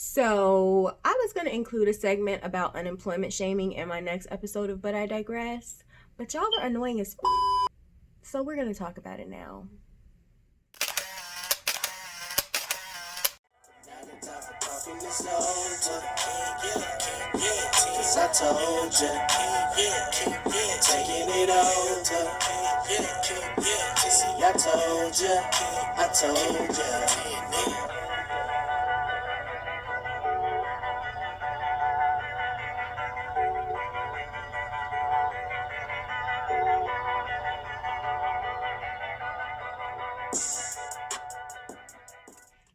So, I was going to include a segment about unemployment shaming in my next episode of But I Digress, but y'all are annoying as so we're going to talk about it now. I told ya.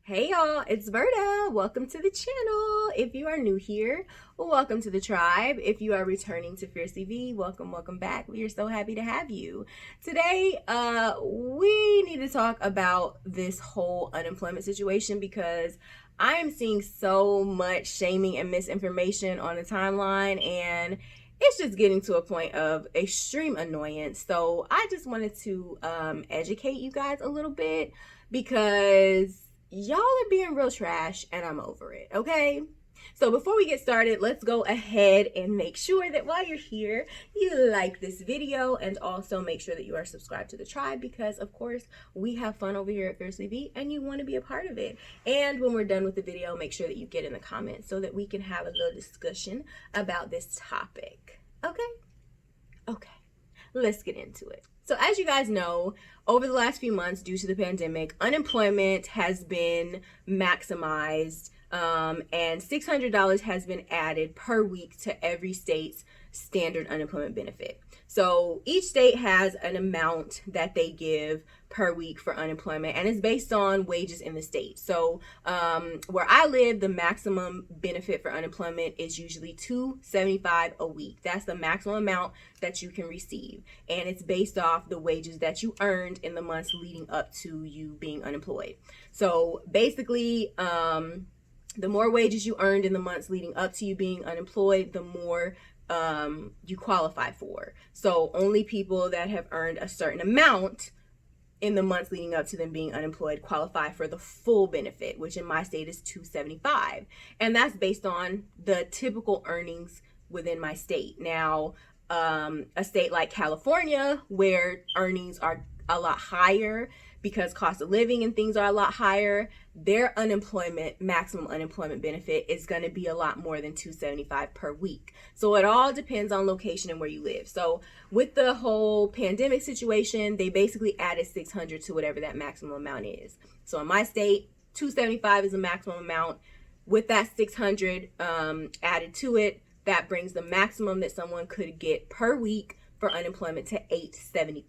Hey y'all, it's Berta. Welcome to the channel. If you are new here, welcome to the tribe. If you are returning to Fierce TV, welcome back. We are so happy to have you. Today, we need to talk about this whole unemployment situation because I am seeing so much shaming and misinformation on the timeline, and it's just getting to a point of extreme annoyance. So I just wanted to educate you guys a little bit because y'all are being real trash and I'm over it, okay? So before we get started, let's go ahead and make sure that while you're here, you like this video and also make sure that you are subscribed to the tribe because, of course, we have fun over here at Fierce TV and you want to be a part of it. And when we're done with the video, make sure that you get in the comments so that we can have a little discussion about this topic, okay? Okay, let's get into it. So as you guys know, over the last few months, due to the pandemic, unemployment has been maximized, and $600 has been added per week to every state's standard unemployment benefit. So each state has an amount that they give per week for unemployment, and it's based on wages in the state. So where I live, the maximum benefit for unemployment is usually $275 a week. That's the maximum amount that you can receive, and it's based off the wages that you earned in the months leading up to you being unemployed. So basically, the more wages you earned in the months leading up to you being unemployed, the more you qualify for. So only people that have earned a certain amount in the months leading up to them being unemployed qualify for the full benefit, which in my state is $275. And that's based on the typical earnings within my state. Now, a state like California, where earnings are a lot higher because cost of living and things are a lot higher, their maximum unemployment benefit is going to be a lot more than $275 per week. So it all depends on location and where you live. So with the whole pandemic situation, they basically added $600 to whatever that maximum amount is. So in my state, $275 is the maximum amount. With that $600 added to it, that brings the maximum that someone could get per week for unemployment to $875.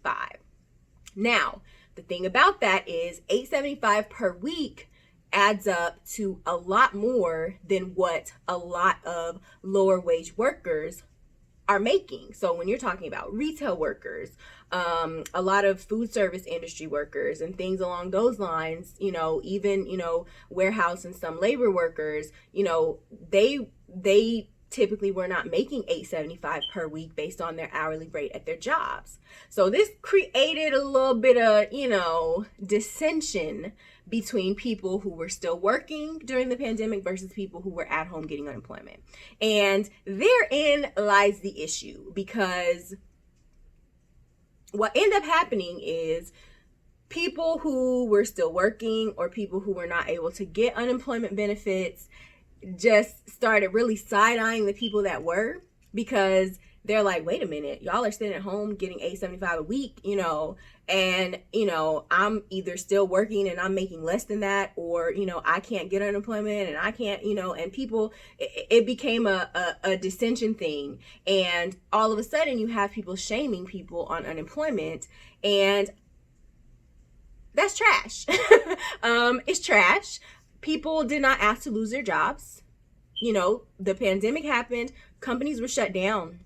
Now, the thing about that is $875 per week adds up to a lot more than what a lot of lower wage workers are making. So when you're talking about retail workers, a lot of food service industry workers and things along those lines, even, warehouse and some labor workers, they typically were not making $875 per week based on their hourly rate at their jobs. So this created a little bit of, dissension between people who were still working during the pandemic versus people who were at home getting unemployment. And therein lies the issue, because what ended up happening is people who were still working or people who were not able to get unemployment benefits just started really side-eyeing the people that were, because they're like, wait a minute, y'all are sitting at home getting $875 a week, and, I'm either still working and I'm making less than that, or, I can't get unemployment and I can't, and people, it became a dissension thing. And all of a sudden you have people shaming people on unemployment, and that's trash. It's trash. People did not ask to lose their jobs. The pandemic happened, companies were shut down.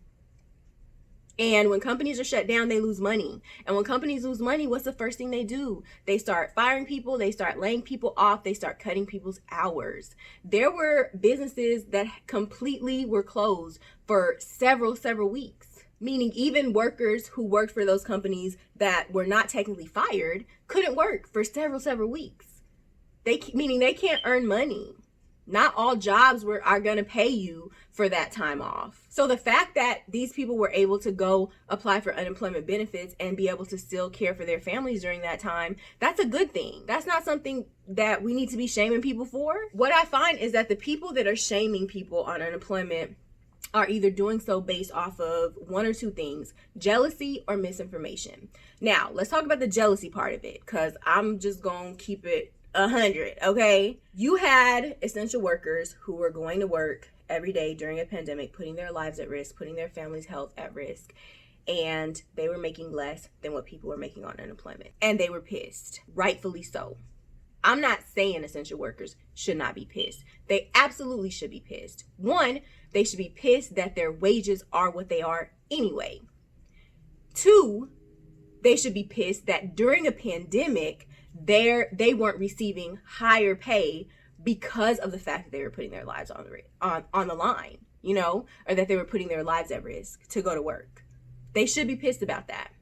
And when companies are shut down, they lose money. And when companies lose money, what's the first thing they do? They start firing people, they start laying people off, they start cutting people's hours. There were businesses that completely were closed for several weeks. Meaning even workers who worked for those companies that were not technically fired couldn't work for several weeks. Meaning they can't earn money. Not all jobs are going to pay you for that time off. So the fact that these people were able to go apply for unemployment benefits and be able to still care for their families during that time, that's a good thing. That's not something that we need to be shaming people for. What I find is that the people that are shaming people on unemployment are either doing so based off of one or two things: jealousy or misinformation. Now, let's talk about the jealousy part of it, because I'm just going to keep it 100, okay? You had essential workers who were going to work every day during a pandemic, putting their lives at risk, putting their family's health at risk, and they were making less than what people were making on unemployment. And they were pissed, rightfully so. I'm not saying essential workers should not be pissed. They absolutely should be pissed. One, they should be pissed that their wages are what they are anyway. Two, they should be pissed that during a pandemic, they weren't receiving higher pay because of the fact that they were putting their lives on the line, you know, or that they were putting their lives at risk to go to work. They should be pissed about that.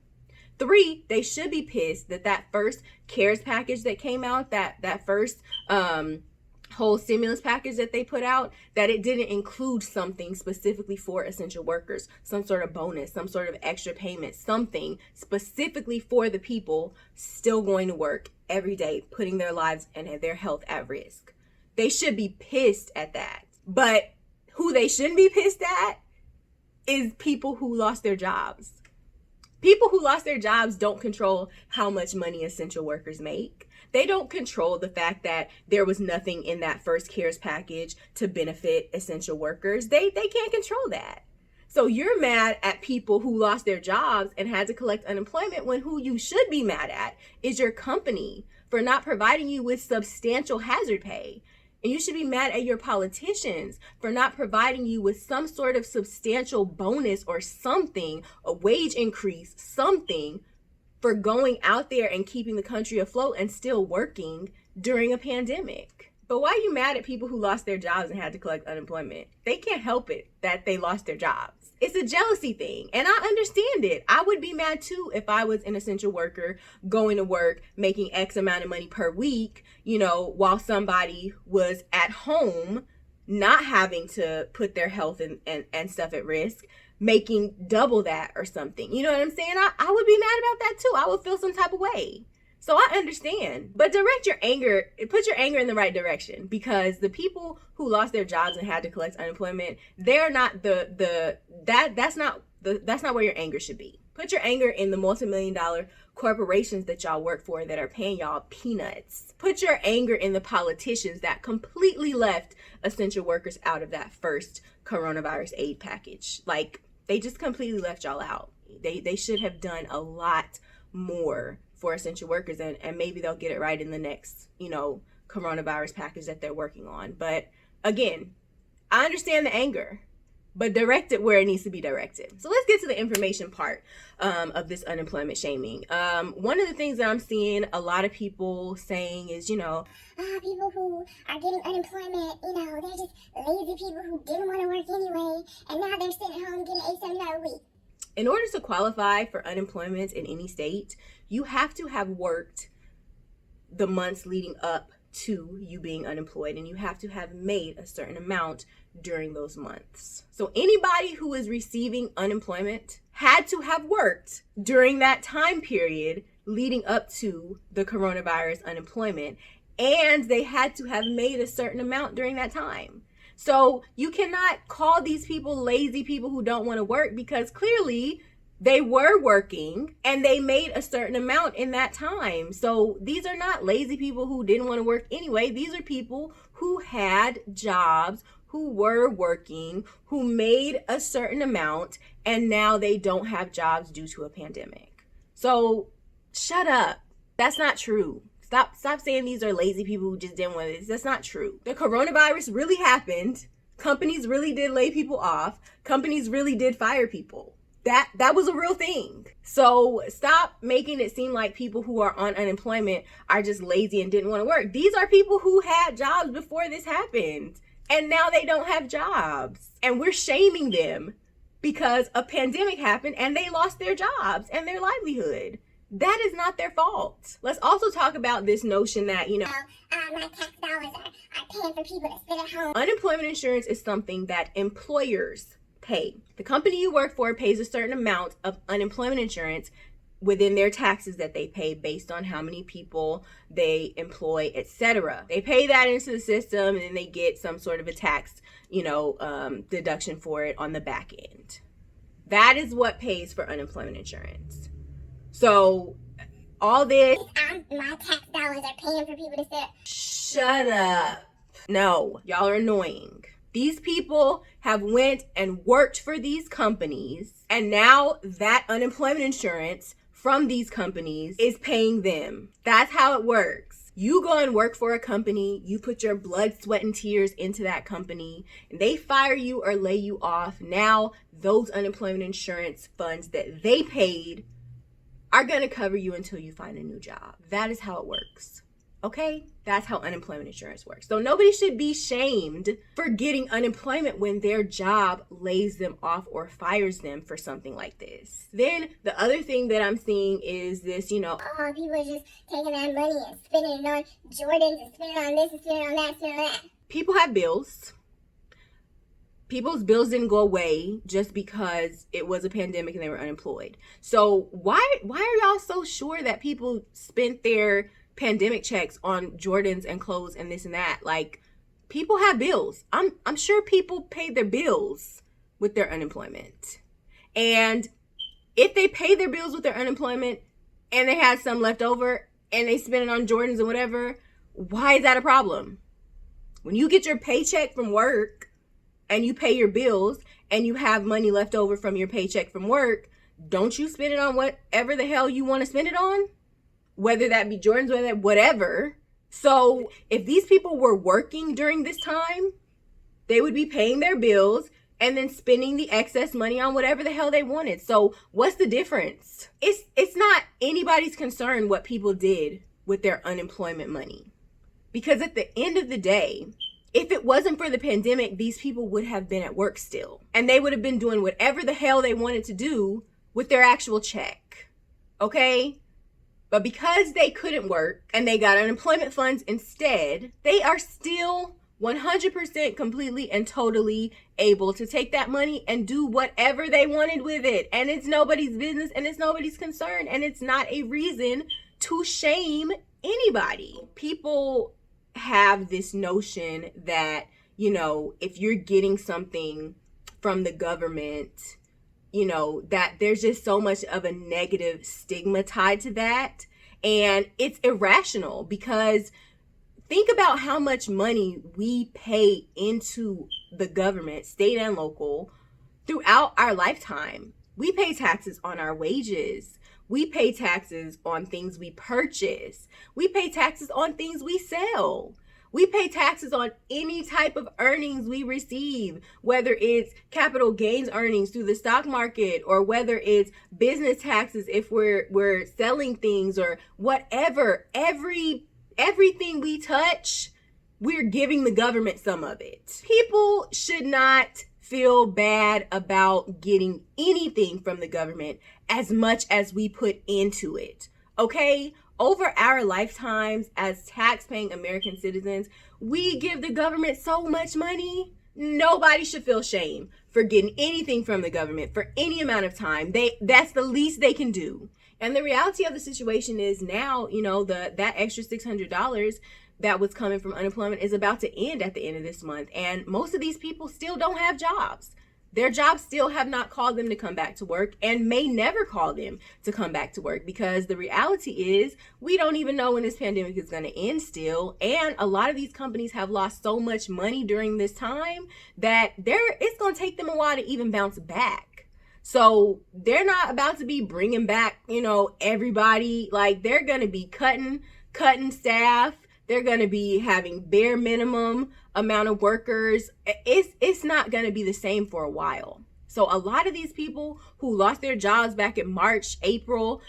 Three, they should be pissed that first CARES package that came out, that first whole stimulus package that they put out, that it didn't include something specifically for essential workers, some sort of bonus, some sort of extra payment, something specifically for the people still going to work every day, putting their lives and their health at risk. They should be pissed at that. But who they shouldn't be pissed at is people who lost their jobs. People who lost their jobs don't control how much money essential workers make. They don't control the fact that there was nothing in that first CARES package to benefit essential workers. They can't control that. So you're mad at people who lost their jobs and had to collect unemployment, when who you should be mad at is your company for not providing you with substantial hazard pay. And you should be mad at your politicians for not providing you with some sort of substantial bonus or something, a wage increase, something, for going out there and keeping the country afloat and still working during a pandemic. But why are you mad at people who lost their jobs and had to collect unemployment? They can't help it that they lost their jobs. It's a jealousy thing, and I understand it. I would be mad too if I was an essential worker going to work, making X amount of money per week, you know, while somebody was at home, not having to put their health and stuff at risk, making double that or something. You know what I'm saying? I would be mad about that too. I would feel some type of way. So I understand, but put your anger in the right direction, because the people who lost their jobs and had to collect unemployment, they're not that's not where your anger should be. Put your anger in the multi-million-dollar corporations that y'all work for that are paying y'all peanuts. Put your anger in the politicians that completely left essential workers out of that first coronavirus aid package. Like, they just completely left y'all out. They should have done a lot more for essential workers, and maybe they'll get it right in the next, you know, coronavirus package that they're working on. But again, I understand the anger, but direct it where it needs to be directed. So let's get to the information part of this unemployment shaming. One of the things that I'm seeing a lot of people saying is, you know, people who are getting unemployment, you know, they're just lazy people who didn't want to work anyway, and now they're sitting at home getting $870 a week. In order to qualify for unemployment in any state, you have to have worked the months leading up to you being unemployed, and you have to have made a certain amount during those months. So anybody who is receiving unemployment had to have worked during that time period leading up to the coronavirus unemployment, and they had to have made a certain amount during that time. So you cannot call these people lazy people who don't want to work, because clearly they were working and they made a certain amount in that time. So these are not lazy people who didn't want to work anyway. These are people who had jobs, who were working, who made a certain amount, and now they don't have jobs due to a pandemic. So shut up. That's not true. Stop saying these are lazy people who just didn't want this. That's not true. The coronavirus really happened. Companies really did lay people off. Companies really did fire people. That was a real thing. So stop making it seem like people who are on unemployment are just lazy and didn't want to work. These are people who had jobs before this happened, and now they don't have jobs. And we're shaming them because a pandemic happened and they lost their jobs and their livelihood. that is not their fault. Let's also talk about this notion that, my tax dollars are paying for people to sit at home. Unemployment insurance is something that employers pay. The company you work for pays a certain amount of unemployment insurance within their taxes that they pay based on how many people they employ, etc. They pay that into the system, and then they get some sort of a tax, deduction for it on the back end. That is what pays for unemployment insurance. So all this, my tax dollars are paying for people to sit. Shut up. No, y'all are annoying. These people have went and worked for these companies, and now that unemployment insurance from these companies is paying them. That's how it works. You go and work for a company, you put your blood, sweat, and tears into that company, and they fire you or lay you off. Now, those unemployment insurance funds that they paid are going to cover you until you find a new job. That is how it works. Okay? That's how unemployment insurance works. So nobody should be shamed for getting unemployment when their job lays them off or fires them for something like this. Then the other thing that I'm seeing is this, people are just taking that money and spending it on Jordans and spending it on this and spending it on that, spending it on that. People have bills. People's bills didn't go away just because it was a pandemic and they were unemployed. So why are y'all so sure that people spent their pandemic checks on Jordans and clothes and this and that? Like, people have bills. I'm sure people paid their bills with their unemployment. And if they pay their bills with their unemployment and they had some left over and they spent it on Jordans and whatever, why is that a problem? When you get your paycheck from work and you pay your bills and you have money left over from your paycheck from work, don't you spend it on whatever the hell you want to spend it on? Whether that be Jordans, whatever. So if these people were working during this time, they would be paying their bills and then spending the excess money on whatever the hell they wanted. So what's the difference? It's not anybody's concern what people did with their unemployment money. Because at the end of the day, if it wasn't for the pandemic, these people would have been at work still. And they would have been doing whatever the hell they wanted to do with their actual check. Okay? But because they couldn't work and they got unemployment funds instead, they are still 100% completely and totally able to take that money and do whatever they wanted with it. And it's nobody's business and it's nobody's concern. And it's not a reason to shame anybody. People have this notion that, if you're getting something from the government, that there's just so much of a negative stigma tied to that. And it's irrational because think about how much money we pay into the government, state and local, throughout our lifetime. We pay taxes on our wages. We pay taxes on things we purchase. We pay taxes on things we sell. We pay taxes on any type of earnings we receive, whether it's capital gains earnings through the stock market or whether it's business taxes if we're selling things or whatever. Everything we touch, we're giving the government some of it. People should not feel bad about getting anything from the government as much as we put into it. Okay? Over our lifetimes as tax-paying American citizens, we give the government so much money. Nobody should feel shame for getting anything from the government for any amount of time. That's the least they can do. And the reality of the situation is now, that extra $600 that was coming from unemployment is about to end at the end of this month. And most of these people still don't have jobs. Their jobs still have not called them to come back to work and may never call them to come back to work because the reality is we don't even know when this pandemic is going to end still. And a lot of these companies have lost so much money during this time that it's going to take them a while to even bounce back. So they're not about to be bringing back, everybody. Like, they're going to be cutting staff. They're going to be having bare minimum amount of workers. It's not going to be the same for a while. So a lot of these people who lost their jobs back in March, April,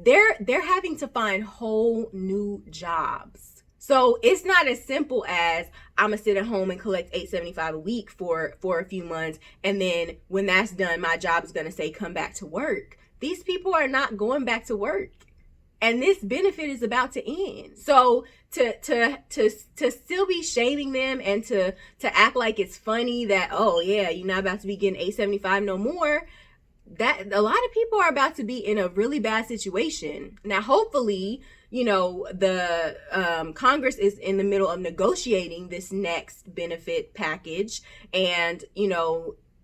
they're having to find whole new jobs. So it's not as simple as I'm going to sit at home and collect $875 a week for a few months. And then when that's done, my job is going to say, come back to work. These people are not going back to work. and this benefit is about to end. So to still be shaming them and to act like it's funny that, oh yeah, you're not about to be getting $8.75 no more, that a lot of people are about to be in a really bad situation. Now, hopefully, the Congress is in the middle of negotiating this next benefit package, and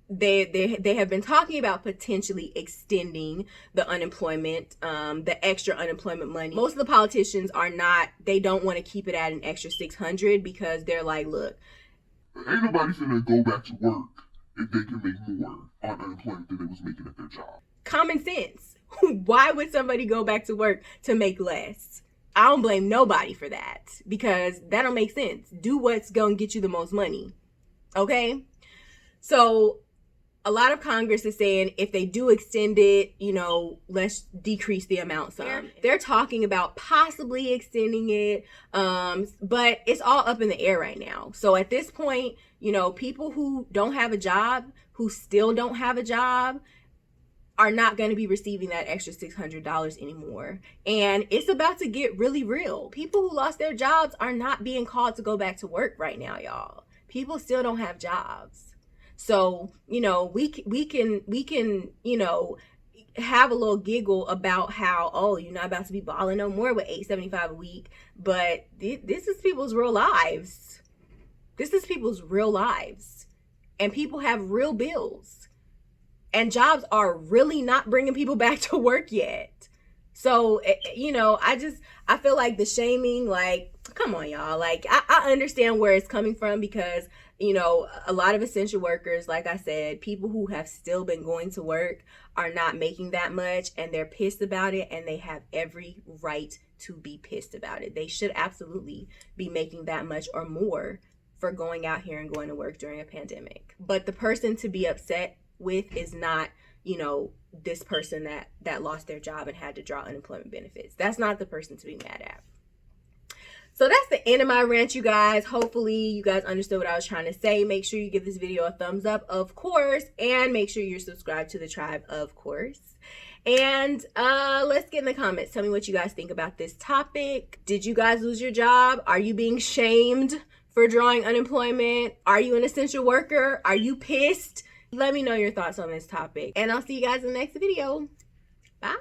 they have been talking about potentially extending the unemployment, the extra unemployment money. Most of the politicians they don't want to keep it at an extra 600 because they're like, look, ain't nobody finna go back to work if they can make more on unemployment than they was making at their job. Common sense. Why would somebody go back to work to make less? I don't blame nobody for that because that don't make sense. Do what's going to get you the most money. Okay? So a lot of Congress is saying if they do extend it, let's decrease the amount some. They're talking about possibly extending it, but it's all up in the air right now. So at this point, people who don't have a job, who still don't have a job, are not going to be receiving that extra $600 anymore. And it's about to get really real. People who lost their jobs are not being called to go back to work right now, y'all. People still don't have jobs. So, we can have a little giggle about how, oh, you're not about to be balling no more with $8.75 a week, but this is people's real lives. This is people's real lives. And people have real bills. And jobs are really not bringing people back to work yet. So, I feel like the shaming, like, come on, y'all. Like, I understand where it's coming from because, a lot of essential workers, like I said, people who have still been going to work are not making that much and they're pissed about it, and they have every right to be pissed about it. They should absolutely be making that much or more for going out here and going to work during a pandemic. But the person to be upset with is not, this person that lost their job and had to draw unemployment benefits. That's not the person to be mad at. So that's the end of my rant, you guys. Hopefully you guys understood what I was trying to say. Make sure you give this video a thumbs up, of course, and make sure you're subscribed to the tribe, of course. And let's get in the comments. Tell me what you guys think about this topic. Did you guys lose your job? Are you being shamed for drawing unemployment? Are you an essential worker? Are you pissed? Let me know your thoughts on this topic. And I'll see you guys in the next video. Bye.